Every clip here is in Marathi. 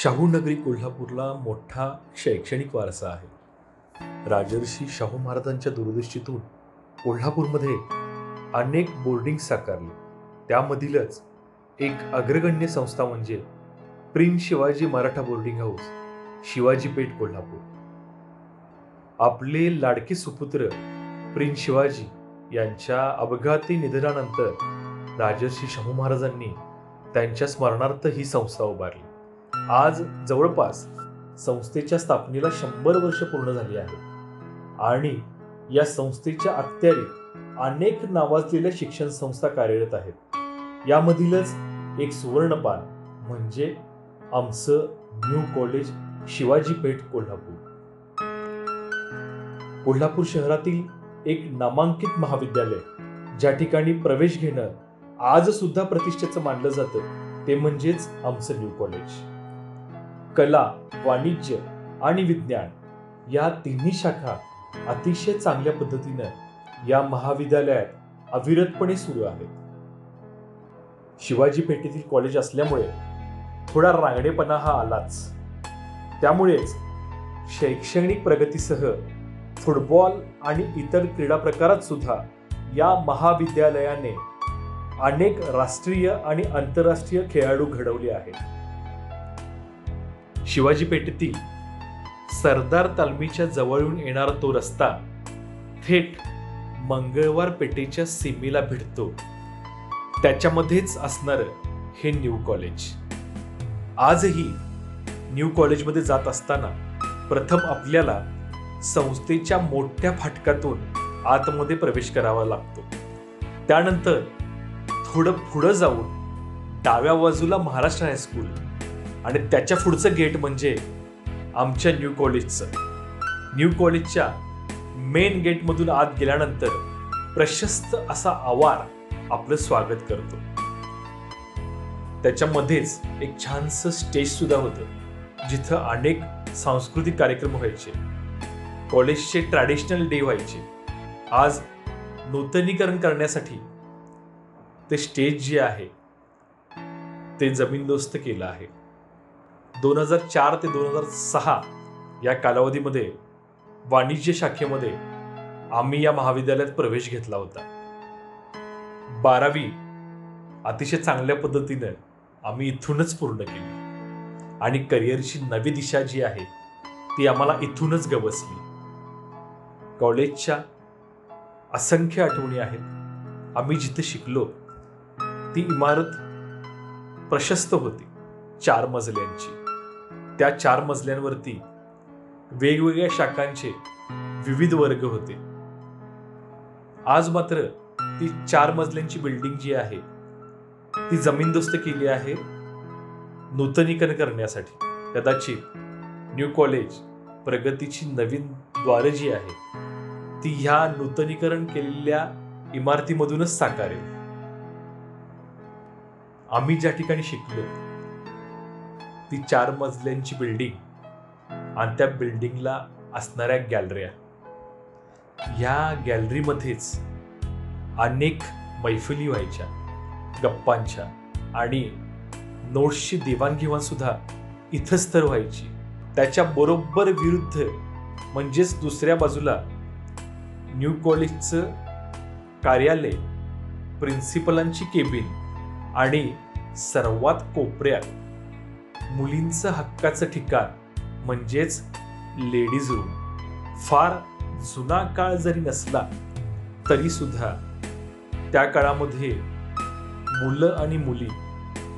शाहू नगरी कोल्हापूरला मोठा शैक्षणिक वारसा आहे. राजर्षी शाहू महाराजांच्या दूरदृष्टीतून कोल्हापूरमध्ये अनेक बोर्डिंग साकारली. त्यामधीलच एक अग्रगण्य संस्था म्हणजे prince Shivaji Maratha boarding house, Shivaji Peth, Kolhapur. आपले लाडके सुपुत्र प्रिन्स शिवाजी यांच्या अपघाती निधनानंतर राजर्षी शाहू महाराजांनी त्यांच्या स्मरणार्थ ही संस्था उभारली. आज जवळपास संस्थेच्या स्थापनेला 100 वर्ष पूर्ण झाली आहेत आणि या संस्थेच्या अखत्यारीत अनेक नावाजलेल्या शिक्षण संस्था कार्यरत आहेत. यामधीलच एक सुवर्णपान म्हणजे आमचं न्यू कॉलेज शिवाजी पेठ, कोल्हापूर. कोल्हापूर शहरातील एक नामांकित महाविद्यालय ज्या ठिकाणी प्रवेश घेणं आज सुद्धा प्रतिष्ठेचं मानलं जातं ते म्हणजेच आमचं न्यू कॉलेज. कला, वाणिज्य आणि विज्ञान या तिन्ही शाखा अतिशय चांगल्या पद्धतीनं या महाविद्यालयात अविरतपणे सुरू आहेत. शिवाजी पेठेतील कॉलेज असल्यामुळे थोडा रांगडेपणा हा आलाच. त्यामुळेच शैक्षणिक प्रगतीसह फुटबॉल आणि इतर क्रीडा प्रकारात सुद्धा या महाविद्यालयाने अनेक राष्ट्रीय आणि आंतरराष्ट्रीय खेळाडू घडवले आहेत. शिवाजी पेठेतील सरदार तालमीच्या जवळून येणारा तो रस्ता थेट मंगळवार पेठेच्या सीमेला भिडतो. त्याच्यामध्येच असणारं हे न्यू कॉलेज. आजही न्यू कॉलेजमध्ये जात असताना प्रथम आपल्याला संस्थेच्या मोठ्या फाटकातून आतमध्ये प्रवेश करावा लागतो. त्यानंतर थोडं पुढं जाऊन डाव्या बाजूला महाराष्ट्र हायस्कूल आणि त्याच्या पुढचं गेट म्हणजे आमच्या न्यू कॉलेजचं. न्यू कॉलेजच्या मेन गेटमधून आत गेल्यानंतर प्रशस्त असा आवार आपलं स्वागत करतो. त्याच्यामध्येच एक छानसं स्टेज सुद्धा होतं जिथं अनेक सांस्कृतिक कार्यक्रम व्हायचे. कॉलेजचे ट्रॅडिशनल डे व्हायचे. आज नूतनीकरण करण्यासाठी ते स्टेज जे आहे ते जमीनदोस्त केलं आहे. 2004 ते 2006 या कालावधीमध्ये वाणिज्य शाखेमध्ये आम्ही या महाविद्यालयात प्रवेश घेतला होता. 12वी अतिशय चांगल्या पद्धतीनं आम्ही इथूनच पूर्ण केली आणि करिअरची नवी दिशा जी आहे ती आम्हाला इथूनच गवसली. कॉलेजच्या असंख्य आठवणी आहेत. आम्ही जिथे शिकलो ती इमारत प्रशस्त होती, 4 मजल्यांची. त्या 4 मजल्यांवरती वेगवेगळ्या शाखांचे विविध वर्ग होते. आज मात्र ती 4 मजल्यांची बिल्डिंग जी आहे ती जमीनदोस्त केली आहे नूतनीकरण करण्यासाठी. कदाचित न्यू कॉलेज प्रगतीची नवीन द्वारे जी आहे ती ह्या नूतनीकरण केलेल्या इमारतीमधूनच साकारेल. आम्ही ज्या ठिकाणी शिकलो ती 4 मजल्यांची बिल्डिंग आणि त्या बिल्डिंगला असणाऱ्या गॅलऱ्या. या गॅलरीमध्येच अनेक मैफिली व्हायच्या, गप्पांच्या, आणि नोट्सची देवाणघेवाण सुद्धा इथंच तर व्हायची. त्याच्या बरोबर विरुद्ध म्हणजेच दुसऱ्या बाजूला न्यू कॉलेजचं कार्यालय, प्रिन्सिपलांची केबिन आणि सर्वात कोपऱ्यात मुलींचं हक्काचं ठिकाण म्हणजेच लेडीज रूम. फार जुना काळ जरी नसला तरी सुद्धा त्या काळामध्ये मुलं आणि मुली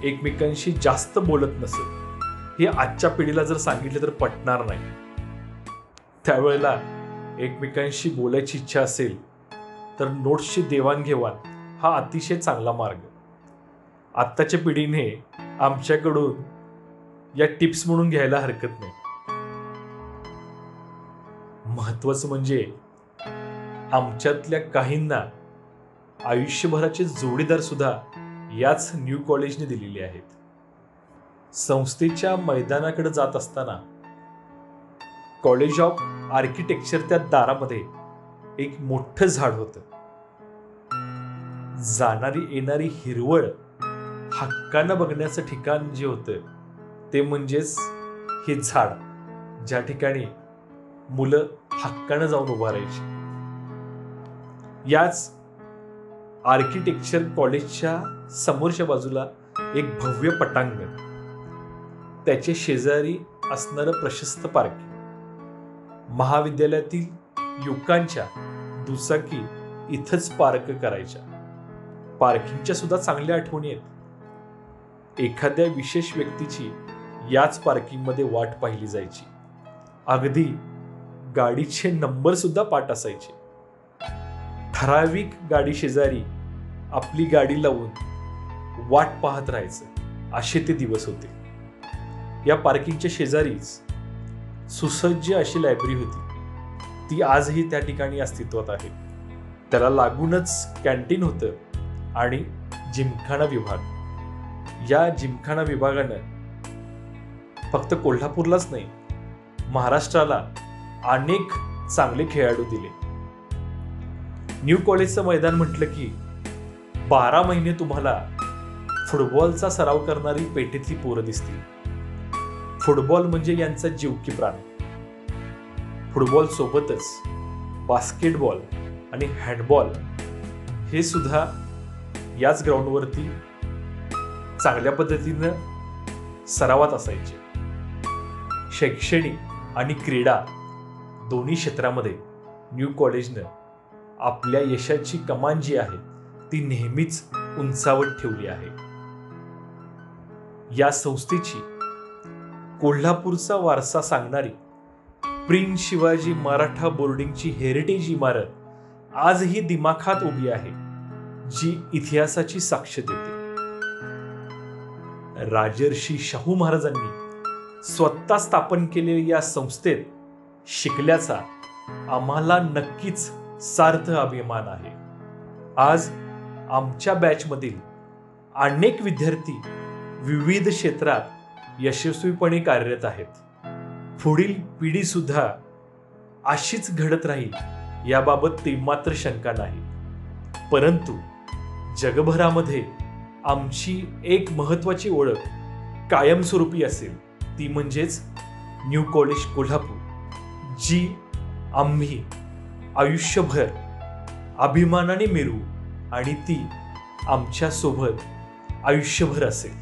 एकमेकांशी जास्त बोलत नसत. हे आजच्या पिढीला जर सांगितलं तर पटणार नाही. त्यावेळेला एकमेकांशी बोलायची इच्छा असेल तर नोट्सची देवाणघेवाण हा अतिशय चांगला मार्ग. आत्ताच्या पिढीने आमच्याकडून या टिप्स म्हणून घ्यायला हरकत नाही. महत्वाचं म्हणजे आमच्यातल्या काहींना आयुष्यभराचे जोडीदार सुद्धा याच न्यू कॉलेजने दिलेले आहेत. संस्थेच्या मैदानाकडे जात असताना कॉलेज ऑफ आर्किटेक्चर त्या दारामध्ये एक मोठं झाड होतं. जाणारी येणारी हिरवळ हक्कानं बघण्याचं ठिकाण जे होतं ते म्हणजेच हे झाड, ज्या ठिकाणी मुलं हक्कानं जाऊन उभा राहायची. याच आर्किटेक्चर कॉलेजच्या समोरच्या बाजूला एक भव्य पटांगण, त्याचे शेजारी असणारं प्रशस्त पार्किंग, महाविद्यालयातील युवकांच्या दुचाकी इथंच पार्क करायच्या. पार्किंगच्या सुद्धा चांगल्या आठवणी आहेत. एखाद्या विशेष व्यक्तीची याच पार्किंगमध्ये वाट पाहिली जायची. अगदी गाडीचे नंबर सुद्धा पाठ असायचे. ठराविक गाडी शेजारी आपली गाडी लावून वाट पाहत राहायचं, असे ते दिवस होते. या पार्किंगच्या शेजारीच सुसज्ज अशी लायब्ररी होती. ती आजही त्या ठिकाणी अस्तित्वात आहे. त्याला लागूनच कॅन्टीन होतं आणि जिमखाना विभाग. या जिमखाना विभागानं फक्त कोल्हापूरलाच नाही, महाराष्ट्राला अनेक चांगले खेळाडू दिले. न्यू कॉलेजचं मैदान म्हटलं की 12 महिने तुम्हाला फुटबॉलचा सराव करणारी पेठेतली पोरं दिसतील. फुटबॉल म्हणजे यांचा जीव की प्राण. फुटबॉल सोबतच बास्केटबॉल आणि हँडबॉल हे सुद्धा याच ग्राउंडवरती चांगल्या पद्धतीनं सरावात असायचे. शैक्षणिक आणि क्रीडा दोन्ही क्षेत्रामध्ये न्यू कॉलेजनं आपल्या यशाची कमान जी आहे ती नेहमीच उंचावत ठेवली आहे. या संस्थेची कोल्हापूरचा वारसा सांगणारी प्रिन्स शिवाजी मराठा बोर्डिंगची हेरिटेज इमारत आजही दिमाखात उभी आहे, जी इतिहासाची साक्ष देते. राजर्षी शाहू महाराजांनी स्वतः स्थापन केलेल्या या संस्थेत शिकल्याचा आम्हाला नक्कीच सार्थ अभिमान आहे. आज आमच्या बॅचमधील अनेक विद्यार्थी विविध क्षेत्रात यशस्वीपणे कार्यरत आहेत. पुढील पिढी सुद्धा अशीच घडत राहील याबाबत ते मात्र शंका नाही. परंतु जगभरामध्ये आमची एक महत्त्वाची ओळख कायमस्वरूपी असेल, ती म्हणजेच न्यू कॉलेज कोल्हापूर, जी आम्ही आयुष्यभर अभिमानाने मिरवू आणि ती आमच्या सोबत आयुष्यभर असेल.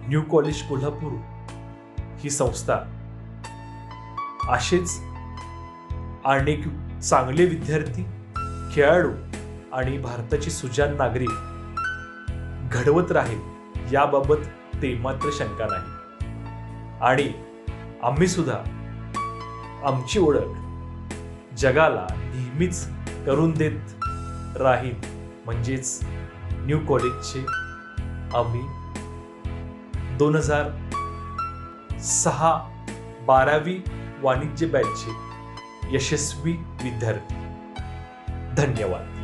न्यू कॉलेज कोल्हापूर ही संस्था असेच अनेक चांगले विद्यार्थी, खेळाडू आणि भारताची सुजाण नागरिक घडवत राहील याबाबत ते मात्र शंका नाही. आणि आम्ही सुद्धा आमची ओळख जगाला नेहमीच करून देत राहील. म्हणजेच न्यू कॉलेजचे आम्ही 2006 12वी वाणिज्य बॅचचे यशस्वी विद्यार्थी. धन्यवाद.